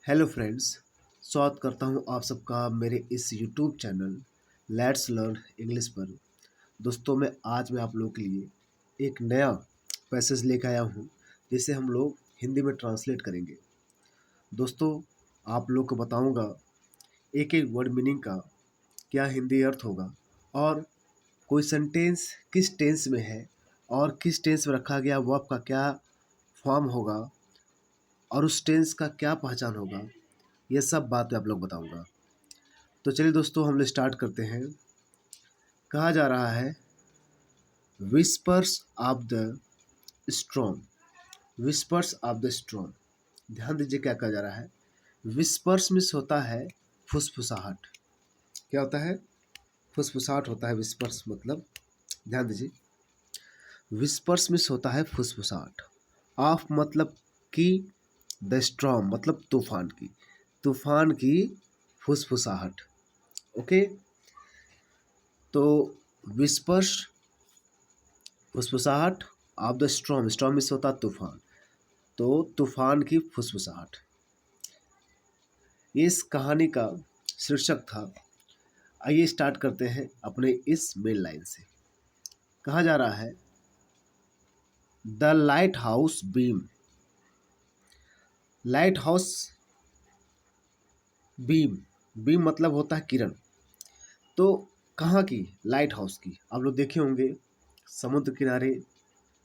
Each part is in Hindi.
हेलो फ्रेंड्स, स्वागत करता हूं आप सबका मेरे इस YouTube channel let's learn English पर। दोस्तों मैं आप लोगों के लिए एक नया पैसेज लेकर आया हूं जिसे हम लोग हिंदी में ट्रांसलेट करेंगे। दोस्तों, आप लोग को बताऊंगा एक एक वर्ड मीनिंग का क्या हिंदी अर्थ होगा और कोई सेंटेंस किस टेंस में है और किस टेंस में रखा गया वर्ब का क्या फॉर्म होगा और उस टेंस का क्या पहचान होगा। ये सब बात मैं आप लोग बताऊंगा। तो चलिए दोस्तों, हम लोग स्टार्ट करते हैं। कहा जा रहा है whispers of the storm. Whispers of the storm, ध्यान दीजिए क्या कहा जा रहा है। विस्पर्स मीन्स होता है फुसफुसाहट। क्या होता है? फुसफुसाहट होता है विस्पर्स मतलब। ध्यान दीजिए, विस्पर्स मीन्स होता है फुसफुसाहट। ऑफ मतलब कि, द स्ट्रॉम मतलब तूफान की, तूफान की फुसफुसाहट। ओके, तो विस्पर्स फुसफुसाहट of the storm, storm means होता तूफान, तो तूफान की फुसफुसाहट। इस कहानी का शीर्षक था। आइए स्टार्ट करते हैं अपने इस मेन लाइन से। कहा जा रहा है the light house beam. Light house beam, beam मतलब होता है किरण। तो कहाँ की? लाइट हाउस की। आप लोग देखे होंगे समुद्र किनारे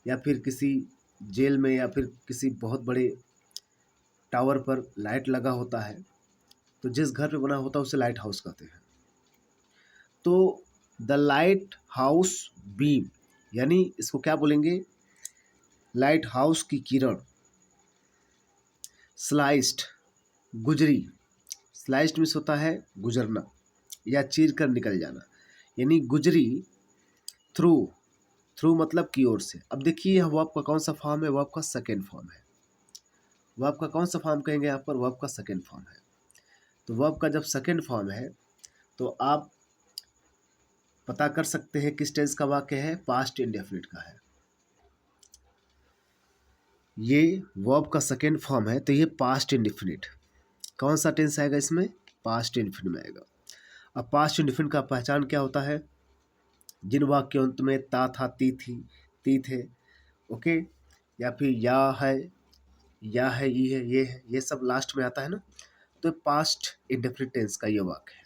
या फिर किसी जेल में या फिर किसी बहुत बड़े टावर पर लाइट लगा होता है, तो जिस घर पे बना होता है उसे लाइट हाउस कहते हैं। तो द लाइट हाउस बीम यानी इसको क्या बोलेंगे? लाइट हाउस की किरण। स्लाइस्ड, गुजरी। स्लाइस्ड मीन्स होता है गुजरना या चीर कर निकल जाना, यानी गुजरी। थ्रू, थ्रू मतलब की ओर से। अब देखिए यह वर्ब का कौन सा फॉर्म है? वर्ब का सेकेंड फॉर्म है। वर्ब का कौन सा फॉर्म कहेंगे यहाँ पर? वर्ब का सेकेंड फॉर्म है। तो वर्ब का जब सेकेंड फॉर्म है तो आप पता कर सकते हैं किस टेंस का वाक्य है। पास्ट इंडेफिनिट का है। ये वर्ब का सेकेंड फॉर्म है तो ये पास्ट इंडेफिनिट। कौन सा टेंस आएगा इसमें? पास्ट इंडेफिनिट में आएगा। अब पास्ट इंडेफिनिट का पहचान क्या होता है? जिन वाक्य अंत में ता था, ती थी, ती थे, ओके, या फिर या है, ये है, ये सब लास्ट में आता है ना, तो पास्ट इंडेफिनिट टेंस का ये वाक्य है।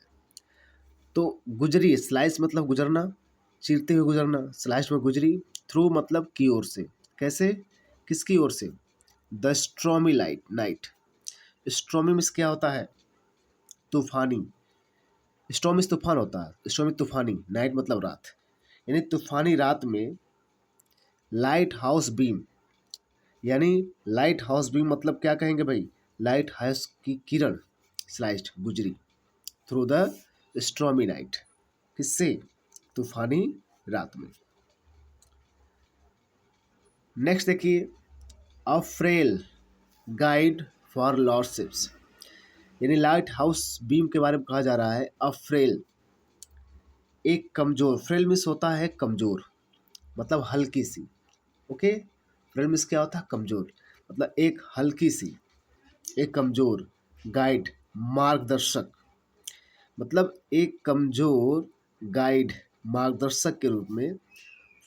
तो गुजरी, स्लाइस मतलब गुजरना, चीरते हुए गुजरना, स्लाइस में गुजरी। थ्रू मतलब की ओर से। कैसे? किसकी ओर से? The stormy light night. Stormy means क्या होता है? तूफानी। स्ट्रॉम मीन्स तूफान होता है। स्ट्रॉमी तूफानी, नाइट मतलब रात, यानी तूफानी रात में लाइट हाउस बीम, यानी लाइट हाउस बीम मतलब क्या कहेंगे भाई? लाइट हाउस की किरण स्लाइस्ड, गुजरी थ्रू द स्ट्रॉमी नाइट। किससे? तूफानी रात में। नेक्स्ट देखिए, a frail guide for lost ships, यानी लाइट हाउस बीम के बारे में कहा जा रहा है। अ फ्रेल, एक कमजोर। फ्रेल मीन्स होता है कमजोर, मतलब हल्की सी। ओके, फ्रेल मीन्स क्या होता है? कमजोर, मतलब एक हल्की सी, एक कमजोर। गाइड मार्गदर्शक, मतलब एक कमजोर गाइड मार्गदर्शक के रूप में।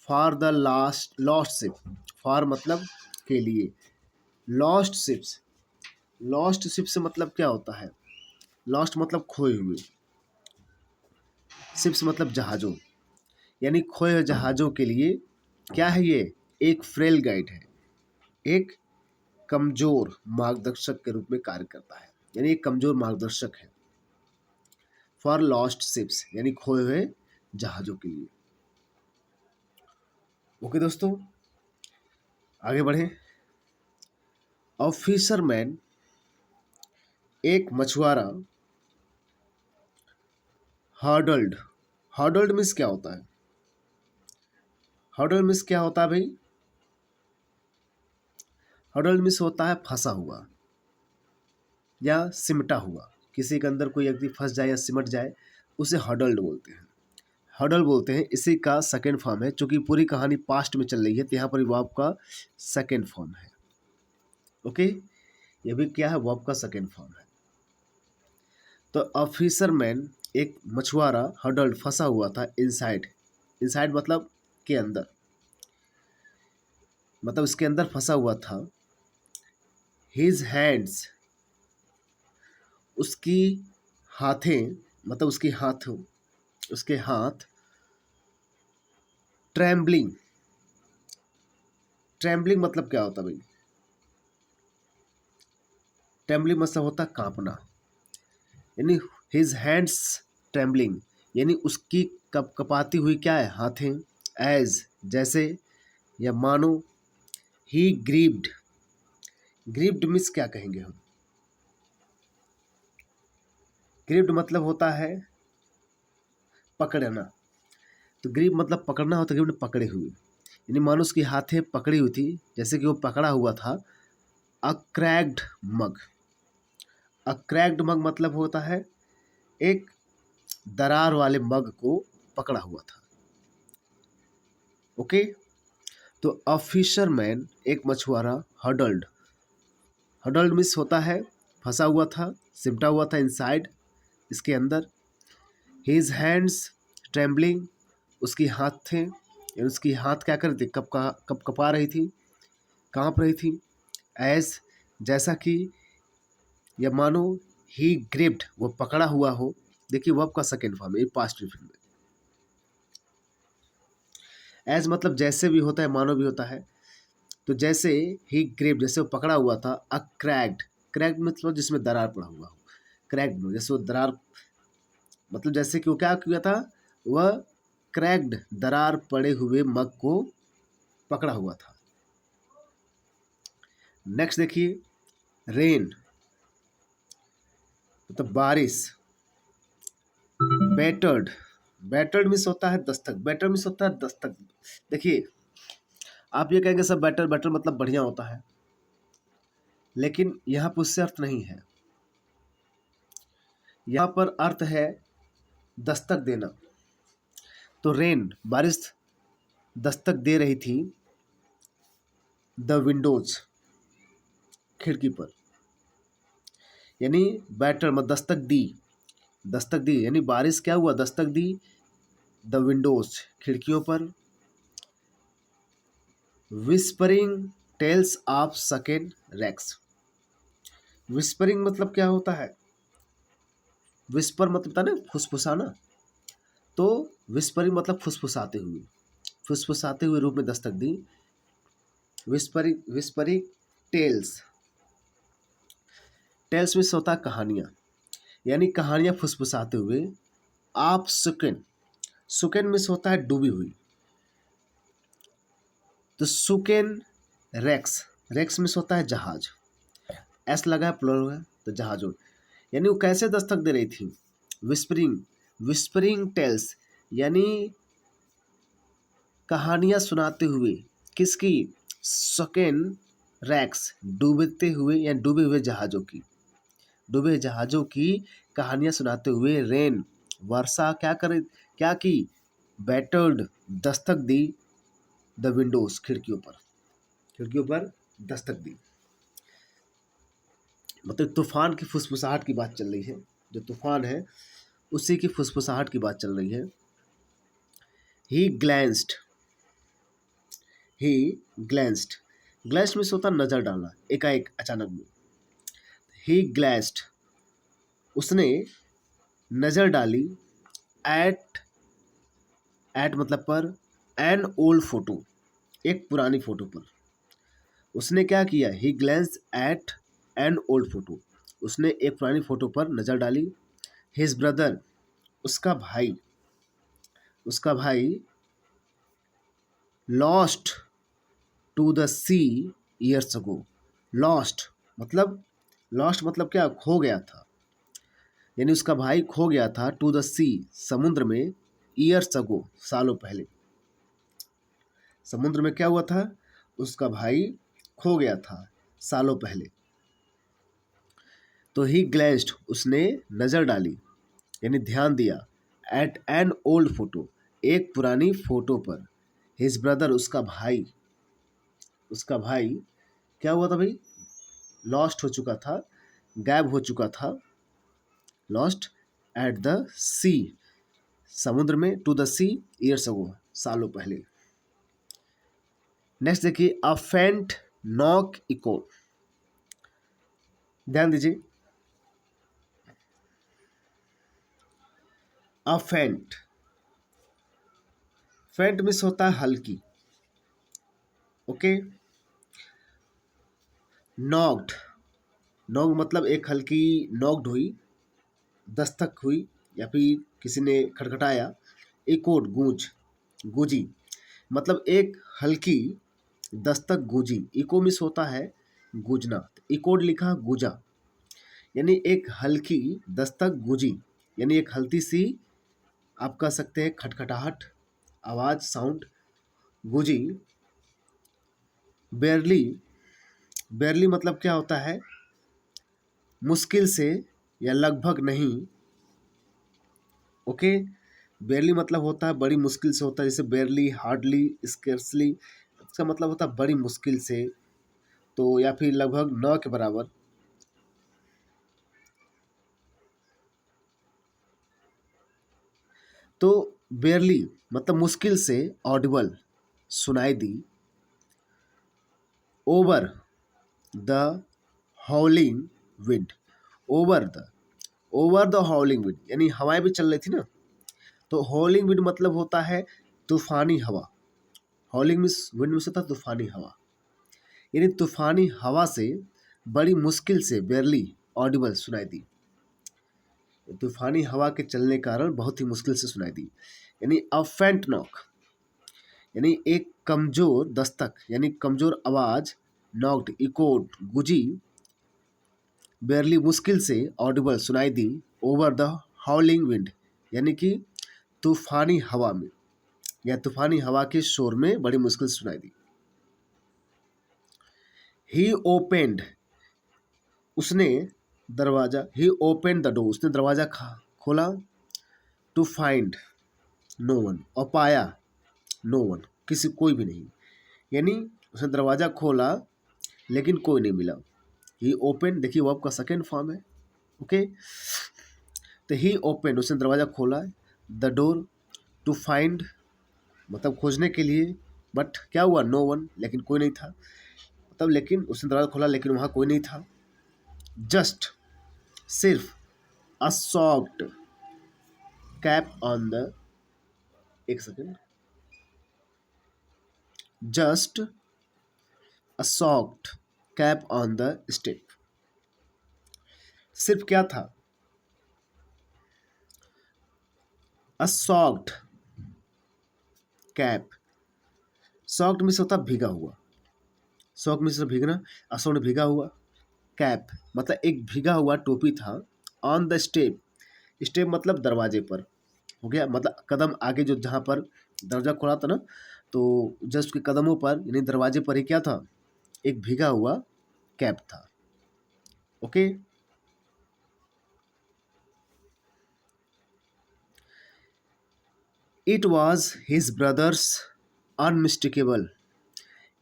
For the last lost ship, for मतलब के लिए, लॉस्ट शिप्स। लॉस्ट शिप से मतलब क्या होता है? लॉस्ट मतलब खोए हुए, शिप्स मतलब जहाज़ों, यानी खोए हुए जहाज़ों के लिए क्या है ये? एक फ्रेल गाइड है, एक कमजोर मार्गदर्शक के रूप में कार्य करता है, यानी एक कमजोर मार्गदर्शक है। फॉर लॉस्ट शिप्स यानी खोए हुए जहाज़ों के लिए। ओके दोस्तों, आगे बढ़ें। अ फिशरमैन, एक मछुआरा। हर्डल्ड, हर्डल्ड मीन्स क्या होता है? हर्डल मीन्स क्या होता है भाई? हर्डल मीन्स होता है फंसा हुआ या सिमटा हुआ। किसी के अंदर कोई व्यक्ति फंस जाए या सिमट जाए, उसे हर्डल्ड बोलते हैं। हर्डल बोलते हैं। इसी का सेकेंड फॉर्म है। चूंकि पूरी कहानी पास्ट में चल रही है तो यहाँ पर वर्ब का सेकेंड फॉर्म है। ओके, ये भी क्या है? वर्ब का सेकेंड फॉर्म है। तो अ फिशरमैन, एक मछुआरा, हडल्ड, फंसा हुआ था इनसाइड। इनसाइड मतलब के अंदर, मतलब उसके अंदर फंसा हुआ था। हिज हैंड्स, उसकी हाथें, मतलब उसके हाथ ट्रैम्बलिंग। ट्रैम्बलिंग मतलब क्या होता है भाई? ट्रैम्बलिंग मतलब होता है कांपना, यानी हिज हैंड्स ट्रैम्बलिंग, यानी उसकी कप कपाती हुई क्या है? हाथें। एज, जैसे या मानो। ही ग्रीव्ड, ग्रीव्ड मिस क्या कहेंगे हम? ग्रीव्ड मतलब होता है पकड़ना। तो ग्रीव मतलब पकड़ना होता है, ग्रीव्ड पकड़े हुए, यानी मानो उसकी हाथें पकड़ी हुई थी, जैसे कि वो पकड़ा हुआ था। अ क्रैक्ड मग, अ क्रैक्ड मग मतलब होता है एक दरार वाले मग को पकड़ा हुआ था। ओके। तो अ फिशरमैन, एक मछुआरा, हडल्ड, हडल्ड मिस होता है फंसा हुआ था, सिमटा हुआ था इनसाइड, इसके अंदर। हिज हैंड्स ट्रेम्बलिंग, उसकी हाथ थे, उसकी हाथ क्या कर रही थी? कप कपा रही थी, कांप रही थी। एज, जैसा कि, या मानो। ही ग्रिप्ड, वो पकड़ा हुआ हो। देखिए वर्ब का सेकेंड फॉर्म है, पास्ट में। एज मतलब जैसे भी होता है, मानो भी होता है। तो जैसे ही ग्रिप्ड, जैसे वो पकड़ा हुआ था। अ क्रैक्ड, क्रैक्ड मतलब जिसमें दरार पड़ा हुआ हो। क्रैक्ड जैसे वो दरार, मतलब जैसे कि वो क्या किया था? वह क्रैक्ड, दरार पड़े हुए मग को पकड़ा हुआ था। नेक्स्ट देखिए, रेन मतलब बारिश। बैटर्ड, बैटर्ड मिस होता है दस्तक, बैटर मिस होता है दस्तक। देखिए आप ये कहेंगे सब बैटर बैटर मतलब बढ़िया होता है, लेकिन यहाँ पर उससे अर्थ नहीं है। यहाँ पर अर्थ है दस्तक देना। तो रेन, बारिश दस्तक दे रही थी द विंडोज, खिड़की पर, यानी बैटर मतलब दस्तक दी, दस्तक दी, यानी बारिश क्या हुआ? दस्तक दी द विंडोज, खिड़कियों पर। Whispering tales of second wrecks, whispering मतलब क्या होता है? विस्पर मतलब था ना फुसफुसाना, तो विस्परिंग मतलब फुसफुसाते हुए, फुसफुसाते हुए रूप में दस्तक दी। विस्परिंग, विस्परिंग टेल्स, टेल्स में होता है कहानियाँ, यानी कहानियाँ फुसफुसाते हुए। आप सुकन, सुकन में होता है डूबी हुई। तो सुकेन रेक्स, रेक्स में होता है जहाज, एस लगा है प्लूरल है तो जहाज हो। यानी वो कैसे दस्तक दे रही थी? विस्परिंग, विस्परिंग टेल्स, यानी कहानियां सुनाते हुए। किसकी? सकेन रैक्स, डूबते हुए या डूबे हुए जहाजों की, डूबे जहाजों की कहानियां सुनाते हुए। रेन, वर्षा क्या करे, क्या की? Battered, Dastak the the windows, खिड़कियों पर, खिड़कियों पर दस्तक दी। मतलब तूफान की फुसफुसाहट की बात चल रही है, जो तूफान है उसी की फुसफुसाहट की बात चल रही है। ही ग्लैंस्ड, ही ग्लैंस्ड, ग्लैंस्ड में होता नजर डालना एकाएक अचानक में। ही ग्लैंस्ड, उसने नजर डाली। एट, एट मतलब पर, एन ओल्ड फोटो, एक पुरानी फोटो पर। उसने क्या किया? He glance at an old photo, उसने एक पुरानी फोटो पर नजर डाली। हिज ब्रदर, उसका भाई, उसका भाई। Lost to the sea years ago, lost मतलब, लॉस्ट मतलब क्या? खो गया था, यानी उसका भाई खो गया था। टू द सी, समुद्र में। ईयर्स अगो, सालों पहले। समुद्र में क्या हुआ था? उसका भाई खो गया था सालों पहले। तो ही ग्लैंस्ड, उसने नजर डाली, यानी ध्यान दिया। एट एन ओल्ड फोटो, एक पुरानी फोटो पर। हिज ब्रदर, उसका भाई, उसका भाई क्या हुआ था भाई? लॉस्ट हो चुका था, गायब हो चुका था। लॉस्ट एट द सी, समुद्र में, to the sea years ago, सालों पहले। नेक्स्ट देखिए, अ फेंट नॉक इको, ध्यान दीजिए, अ फेंट, फेंट मिस होता है हल्की, ओके। नॉक्ड, नॉक मतलब एक हल्की नॉक्ड हुई, दस्तक हुई, या फिर किसी ने खटखटाया। इकोड गूंज, गूंजी, मतलब एक हल्की दस्तक गूंजी। इको मिस होता है गूंजना, इकोड लिखा गूंजा, यानी एक हल्की दस्तक गूंजी, यानी एक हल्की सी, आप कह सकते हैं खटखटाहट, आवाज, साउंड, गूंजी। बेरली, बेरली मतलब क्या होता है, मुश्किल से या लगभग नहीं, ओके। बेरली मतलब होता है बड़ी मुश्किल से होता है, जैसे बेरली, हार्डली, स्केर्सली, इसका मतलब होता है बड़ी मुश्किल से, तो या फिर लगभग न के बराबर। तो बेरली मतलब मुश्किल से, ऑडिबल, सुनाई दी। Over the howling wind, over the, over the howling wind, यानी हवाएं भी चल रही थी ना, तो हॉलिंग विंड मतलब होता है तूफानी हवा। हॉलिंग मीन्स विंड मीन्स होता है तूफानी हवा, यानी तूफानी हवा से बड़ी मुश्किल से, बेरली ऑडिबल, सुनाई दी। तूफानी हवा के चलने के कारण बहुत ही मुश्किल से सुनाई दी, यानी अ फेंट नॉक, यानी एक कमजोर दस्तक, यानी कमजोर आवाज, नॉक्ड, इकोड, गुजी, बेरली मुश्किल से, ऑडिबल, सुनाई दी, ओवर द हाउलिंग विंड, यानी कि तूफानी हवा में या तूफानी हवा के शोर में बड़ी मुश्किल से सुनाई दी। ही ओपेंड, उसने दरवाजा, ही ओपेंड द डोर, उसने दरवाजा खोला। टू फाइंड नो वन, और पाया नो वन, किसी, कोई भी नहीं, यानी उसने दरवाजा खोला लेकिन कोई नहीं मिला। ही ओपन, देखिए वर्ब का सेकेंड फॉर्म है, ओके। तो ही ओपन, उसने दरवाजा खोला, द डोर, टू फाइंड मतलब खोजने के लिए, बट क्या हुआ, नो वन, लेकिन कोई नहीं था, मतलब लेकिन उसने दरवाजा खोला लेकिन वहाँ कोई नहीं था। जस्ट, सिर्फ, a soft cap on the, एक second, just a soft cap on the step, सिर्फ क्या था, a soft cap, soft means होता भीगा हुआ, सॉफ्ट मीन्स भीगना, असॉफ्ट भीगा हुआ, कैप मतलब एक भीगा हुआ टोपी था, ऑन द स्टेप, स्टेप मतलब दरवाजे पर, हो गया, मतलब कदम आगे जो जहाँ पर दरवाजा खुला था ना, तो जस्ट उसके कदमों पर यानी दरवाजे पर ही क्या था, एक भीगा हुआ कैप था, okay. It was his brother's unmistakable,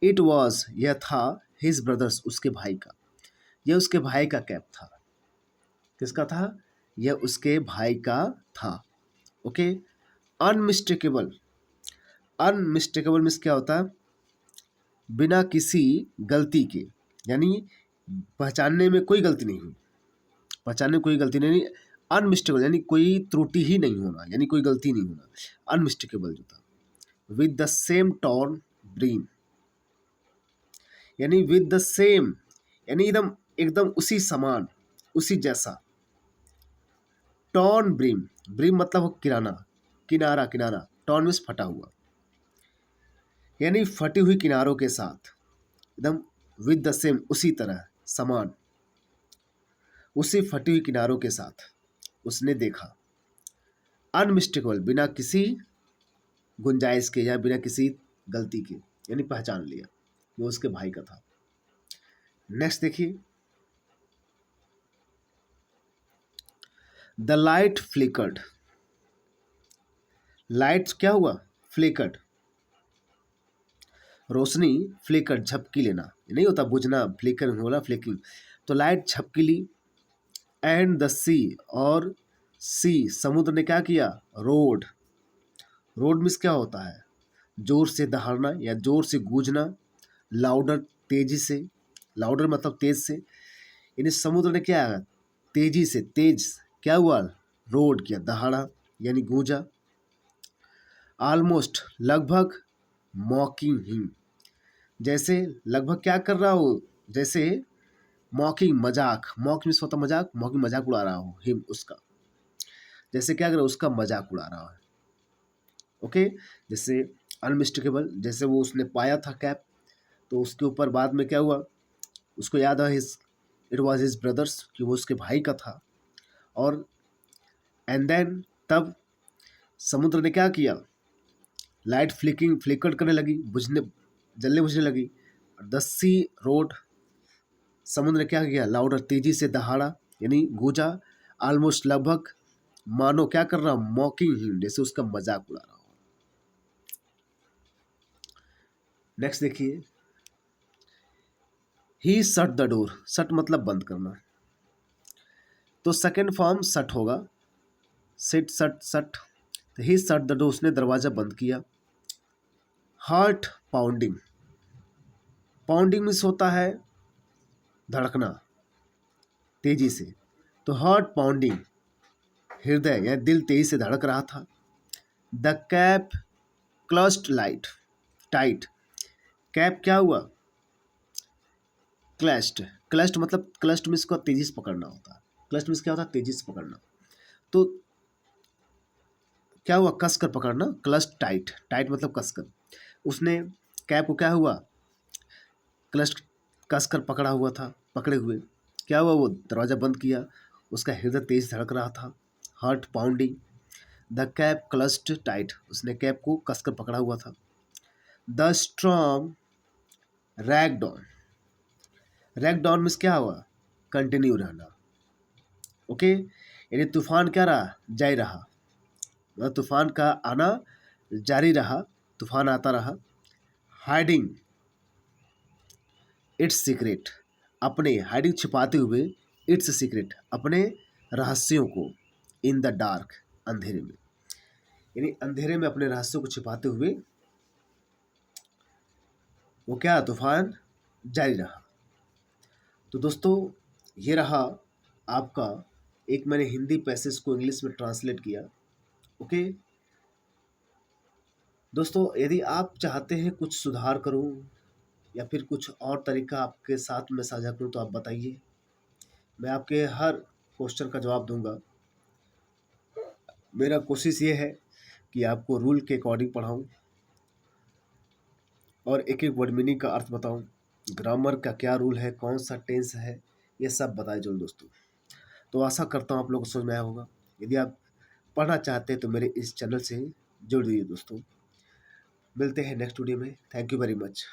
it was यह था, हिज ब्रदर्स उसके भाई का, यह उसके भाई का कैप था, किसका था, यह उसके भाई का था, ओके। अनमिस्टेकेबल, अनमिस्टेकेबल मीन्स क्या होता है, बिना किसी गलती के, यानी पहचानने में कोई गलती नहीं हुई, पहचानने में कोई गलती नहीं, अनमिस्टेबल यानी कोई त्रुटि ही नहीं होना, यानी कोई गलती नहीं होना, अनमिस्टेकेबल जो था। With the same torn brim, यानी विद द सेम, यानी एकदम एकदम उसी समान, उसी जैसा। टॉर्न ब्रीम, ब्रीम मतलब हो किराना, किनारा, किनारा, टॉर्न मीन्स फटा हुआ, यानी फटी हुई किनारों के साथ, एकदम विद द सेम, उसी तरह, समान, उसी फटी हुई किनारों के साथ उसने देखा। अनमिस्टेकेबल, बिना किसी गुंजाइश के या बिना किसी गलती के, यानी पहचान लिया वो उसके भाई का था। नेक्स्ट देखिए, द लाइट फ्लिकर्ड, लाइट क्या हुआ, फ्लिकर्ड, रोशनी, फ्लिकर्ड झपकी लेना, नहीं होता बुझना, फ्लिकर होला फ्लिकिंग, तो लाइट झपकी ली, एंड द सी, और सी समुद्र ने क्या किया, रोड। रोड मीन्स क्या होता है, जोर से दहाड़ना या जोर से गूंजना, लाउडर तेजी से, लाउडर मतलब तेज से, यानी समुद्र ने क्या तेजी से, तेज क्या हुआ, रोड किया, दहाड़ा यानी गूंजा। ऑलमोस्ट लगभग, मॉकिंग हिम, जैसे लगभग क्या कर रहा हो, जैसे मॉकिंग मजाक, मॉक मीन्स होता मजाक, मॉकिंग मजाक उड़ा रहा हो, हिम उसका, जैसे क्या कर रहा हो, उसका मजाक उड़ा रहा है। ओके, जैसे अनमिस्टेकेबल, जैसे वो उसने पाया था कैप, तो उसके ऊपर बाद में क्या हुआ, उसको याद है his, it was his brothers, कि वो उसके भाई का था। और एंड देन तब समुद्र ने क्या किया, लाइट फ्लिकर करने लगी, बुझने, जलने बुझने लगी। द सी रोड, समुद्र ने क्या किया, लाउडर तेजी से दहाड़ा यानी गूंजा, ऑलमोस्ट लगभग, मानो क्या कर रहा, मॉकिंग हिम, जैसे उसका मजाक उड़ा रहा हो। नेक्स्ट देखिए, ही शट द डोर, शट मतलब बंद करना, तो सेकेंड फॉर्म शट होगा, सिट शट शट, तो ही शट द डोर, उसने दरवाजा बंद किया। हार्ट पाउंडिंग, पाउंडिंग मीन्स होता है धड़कना तेजी से, तो हार्ट पाउंडिंग, हृदय या दिल तेजी से धड़क रहा था। The cap clutched light tight, cap क्या हुआ, क्लस्ट, क्लस्ट मतलब क्लस्ट मीन्स को तेजी से पकड़ना होता है, क्लस्ट मीन्स क्या होता है, तेजी से पकड़ना, तो क्या हुआ, कस कर पकड़ना, क्लस्ट टाइट, टाइट मतलब कस कर, उसने कैप को क्या हुआ, क्लस्ट कस कर पकड़ा हुआ था, पकड़े हुए, क्या हुआ, वो दरवाज़ा बंद किया, उसका हृदय तेज धड़क रहा था, heart pounding. The cap clutched tight, उसने कैप को कसकर पकड़ा हुआ था। The storm rag down, rag down means क्या हुआ, कंटिन्यू रहना। ओके, यानी तूफान क्या रहा, जारी रहा, मतलब तूफान का आना जारी रहा, तूफान आता रहा। हाइडिंग इट्स सीक्रेट, अपने, हाइडिंग छिपाते हुए, इट्स सीक्रेट अपने रहस्यों को, इन द डार्क अंधेरे में, यानी अंधेरे में अपने रहस्यों को छिपाते हुए वो क्या, तूफान जारी रहा। तो दोस्तों ये रहा आपका, एक मैंने हिंदी पैसेज को इंग्लिश में ट्रांसलेट किया। ओके दोस्तों, यदि आप चाहते हैं कुछ सुधार करूं या फिर कुछ और तरीका आपके साथ में साझा करूं, तो आप बताइए, मैं आपके हर क्वेश्चन का जवाब दूंगा। मेरा कोशिश ये है कि आपको रूल के अकॉर्डिंग पढ़ाऊं और एक एक वर्ड मीनिंग का अर्थ बताऊं, ग्रामर का क्या रूल है, कौन सा टेंस है, ये सब बताए जरूर दोस्तों। तो आशा करता हूँ आप लोगों को समझ में आया होगा। यदि आप पढ़ना चाहते हैं तो मेरे इस चैनल से जुड़ जाइए दोस्तों। मिलते हैं नेक्स्ट वीडियो में। Thank you very much.